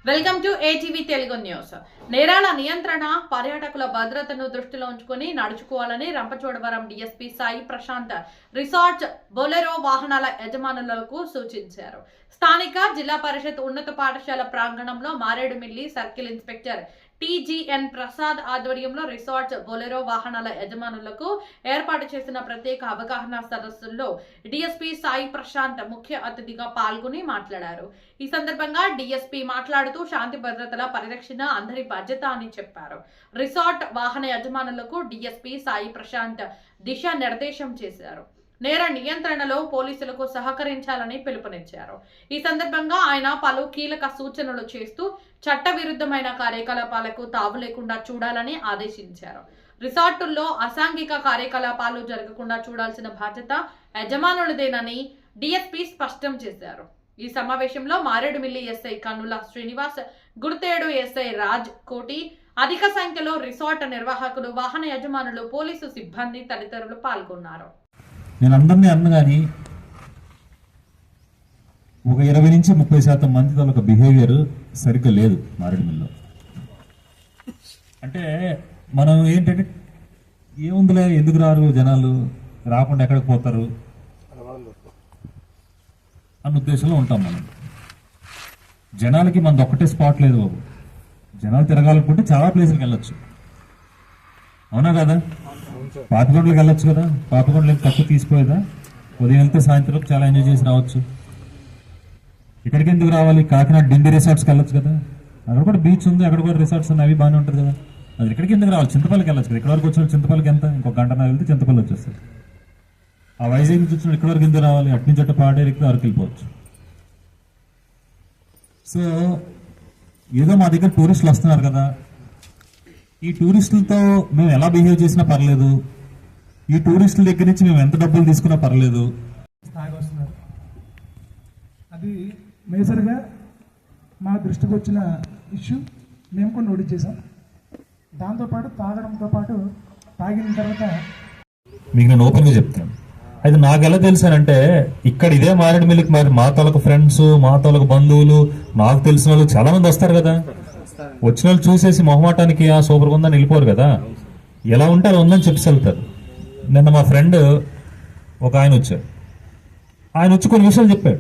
Welcome to ATV Telugu news. నేరాల నియంత్రణ, పర్యాటకుల భద్రతను దృష్టిలో ఉంచుకొని నడుచుకోవాలని Rampachodavaram DSP Sai Prashant resort Bolero వాహనాల యజమానులకు సూచించారు. స్థానిక జిల్లా పరిషత్ ఉన్నత పాఠశాల ప్రాంగణంలో Maredumilli circle inspector TGN Prasad ఆధ్వర్యంలో రిసార్ట్ బొలెరో వాహనాల యజమానులకు ఏర్పాటు చేసిన ప్రత్యేక అవగాహన సదస్సుల్లో డీఎస్పీ సాయి ప్రశాంత్ ముఖ్య అతిథిగా పాల్గొని మాట్లాడారు. ఈ సందర్భంగా డీఎస్పీ మాట్లాడుతూ శాంతి భద్రతల పరిరక్షణ అందరి బాధ్యత అని చెప్పారు. రిసార్ట్ వాహన యజమానులకు డీఎస్పీ సాయి ప్రశాంత్ దిశానిర్దేశం చేశారు. నేర నియంత్రణలో పోలీసులకు సహకరించాలని పిలుపునిచ్చారు. ఈ సందర్భంగా ఆయన పలు కీలక సూచనలు చేస్తూ చట్టవిరుద్ధమైన కార్యకలాపాలకు తావు లేకుండా చూడాలని ఆదేశించారు. రిసార్టుల్లో అసాంఘిక కార్యకలాపాలు జరగకుండా చూడాల్సిన బాధ్యత యజమానులదేనని డీఎస్పీ స్పష్టం చేశారు. ఈ సమావేశంలో మారేడుమిల్లి ఎస్ఐ కన్నుల శ్రీనివాస్, గుర్తేడు ఎస్ఐ రాజ్ కోటి, అధిక సంఖ్యలో రిసార్ట్ నిర్వాహకులు, వాహన యజమానులు, పోలీసు సిబ్బంది తదితరులు పాల్గొన్నారు. నేను అందరినీ అన్న కానీ ఒక 20 నుంచి 30% మంది వాళ్ళ బిహేవియర్ సరిగ్గా లేదు మారేడుమిల్లిలో. అంటే మనం ఏంటంటే ఏముందిలే, ఎందుకు రారు జనాలు, రాకుండా ఎక్కడికి పోతారు అన్న ఉద్దేశంలో ఉంటాం మనం. జనాలకి మనది ఒక్కటే స్పాట్ లేదు బాబు. జనాలు తిరగాలనుకుంటే చాలా ప్లేసులకు వెళ్ళొచ్చు, అవునా కదా? పాపికొండలకు వెళ్ళొచ్చు కదా, పాపికొండలు ఏం తక్కువ తీసిపోయేదా? ఉదయం వెళ్తే సాయంత్రం చాలా ఎంజాయ్ చేసి రావచ్చు. ఇక్కడికి ఎందుకు రావాలి? కాకినాడ డిండి రిసార్ట్స్కి వెళ్ళొచ్చు కదా, అక్కడ కూడా బీచ్ ఉంది, అక్కడ కూడా రిసార్ట్స్ ఉన్నాయి, అవి బాగానే ఉంటుంది కదా. అది ఇక్కడికి ఎందుకు రావాలి? చింతపల్లికి వెళ్ళొచ్చు కదా. ఇక్కడ వరకు వచ్చిన చింతపల్లికి ఎంత, ఇంకొక గంటన్నర వెళ్తే చింతపల్లి వచ్చేస్తుంది. ఆ వైజాగ్ నుంచి వచ్చిన ఇక్కడ వరకు ఎందుకు రావాలి? అటు నుంచి అట్టు పాడేరికి వరకు వెళ్ళిపోవచ్చు. సో ఏదో మా దగ్గర టూరిస్టులు వస్తున్నారు కదా, ఈ టూరిస్టులతో మేము ఎలా బిహేవ్ చేసినా పర్లేదు, ఈ టూరిస్టుల దగ్గర నుంచి మేము ఎంత డబ్బులు తీసుకున్నా పర్లేదు. వస్తున్నారు. అది మేజర్గా మా దృష్టికి వచ్చిన ఇష్యూ మేము కూడా నోటీస్ చేసాం. దాంతోపాటు తాగడంతో పాటు తాగిన తర్వాత మీకు నేను ఓపెన్గా చెప్తాను. అయితే నాకు ఎలా తెలుసానంటే, ఇక్కడ ఇదే మారేడుమిల్లికి మరి మా తోలకు ఫ్రెండ్స్, మా తోలకు బంధువులు, నాకు తెలిసిన వాళ్ళు చాలా మంది వస్తారు కదా. వచ్చిన వాళ్ళు చూసేసి మొహమాటానికి ఆ సూపర్గా ఉందని వెళ్ళిపోరు కదా, ఎలా ఉంటే అలా ఉందని చెప్పి వెళ్తారు. నిన్న మా ఫ్రెండ్ ఒక ఆయన వచ్చాడు, ఆయన వచ్చి కొన్ని విషయాలు చెప్పాడు,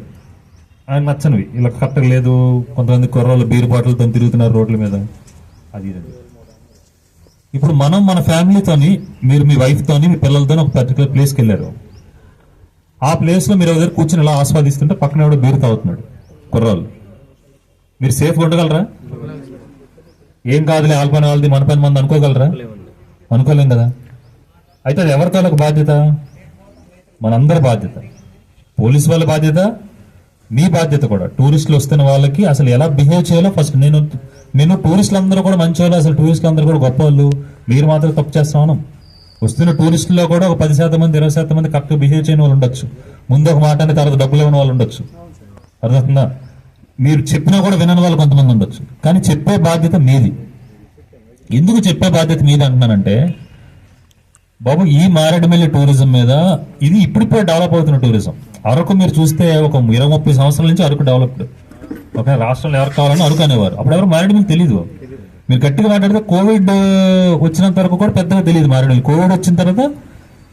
ఆయన నచ్చనివి. ఇలా కరెక్ట్గా లేదు, కొంతమంది కుర్రోళ్ళు బీరు బాటిల్తో తిరుగుతున్నారు రోడ్ల మీద, అది ఇది. ఇప్పుడు మనం మన ఫ్యామిలీతోని, మీరు మీ వైఫ్తోని, మీ పిల్లలతోని ఒక పర్టికులర్ ప్లేస్కి వెళ్ళారు. ఆ ప్లేస్లో మీరు దగ్గర కూర్చొని ఇలా ఆస్వాదిస్తుంటే పక్కన ఎవడో బీరు తాగుతున్నాడు కుర్రాళ్ళు, మీరు సేఫ్గా ఉండగలరా? ఏం కాదులే, ఆల్పని వాళ్ళది మన పని మంది అనుకోగలరా? అనుకోలేం కదా. అయితే అది ఎవరి తాలూకు బాధ్యత? మనందరి బాధ్యత, పోలీసు వాళ్ళ బాధ్యత, మీ బాధ్యత కూడా. టూరిస్టులు వస్తున్న వాళ్ళకి అసలు ఎలా బిహేవ్ చేయాలో ఫస్ట్ నేను టూరిస్టులు అందరూ కూడా మంచి వాళ్ళు, అసలు టూరిస్టులు అందరూ కూడా గొప్ప వాళ్ళు, మీరు మాత్రం తప్పు చేస్తాను. వస్తున్న టూరిస్టుల్లో కూడా ఒక 10% మంది 20% మంది కరెక్ట్గా బిహేవ్ చేయని వాళ్ళు ఉండొచ్చు, ముందు ఒక మాట అని తర్వాత డబ్బులు ఇవ్వని వాళ్ళు ఉండొచ్చు, అర్థమవుతుందా? మీరు చెప్పినా కూడా వినని వాళ్ళు కొంతమంది ఉండొచ్చు. కానీ చెప్పే బాధ్యత మీది. ఎందుకు చెప్పే బాధ్యత మీది అంటున్నానంటే, బాబు ఈ మారేడుమిల్లి టూరిజం మీద ఇది ఇప్పుడిప్పుడే డెవలప్ అవుతున్న టూరిజం. అరకు మీరు చూస్తే ఒక 20-30 సంవత్సరాల నుంచి అరకు డెవలప్డ్. ఒక రాష్ట్రంలో ఎవరు కావాలని అరకు అనేవారు, అప్పుడు ఎవరు మారేడుమిల్లి తెలియదు. మీరు గట్టిగా మాట్లాడితే కోవిడ్ వచ్చినంత వరకు కూడా పెద్దగా తెలియదు మారేడుమిల్లి. కోవిడ్ వచ్చిన తర్వాత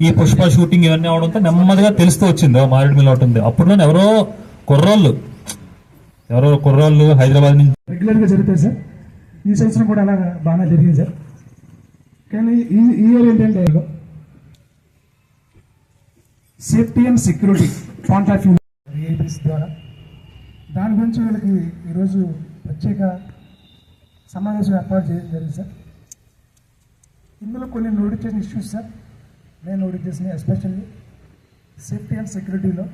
ఈ పుష్ప షూటింగ్ ఇవన్నీ అవడంతో నెమ్మదిగా తెలుస్తూ వచ్చింది మారేడుమిల్లి ఒకటి ఉంది. అప్పుడు ఎవరో కుర్రాళ్ళు హైదరాబాద్ నుంచి రెగ్యులర్గా జరుగుతాయి సార్. ఈ సంవత్సరం కూడా అలా బాగానే జరిగింది సార్. కానీ ఈ ఇయర్ ఏంటంటే safety and security point of view APIs ద్వారా దాని గురించి వీళ్ళకి ఈరోజు ప్రత్యేక సమావేశం ఏర్పాటు చేయడం జరిగింది సార్. ఇందులో కొన్ని నోటీస్ చేసిన ఇష్యూస్ సార్, నేను నోటీస్ చేసిన ఎస్పెషల్లీ సేఫ్టీ అండ్ సెక్యూరిటీలో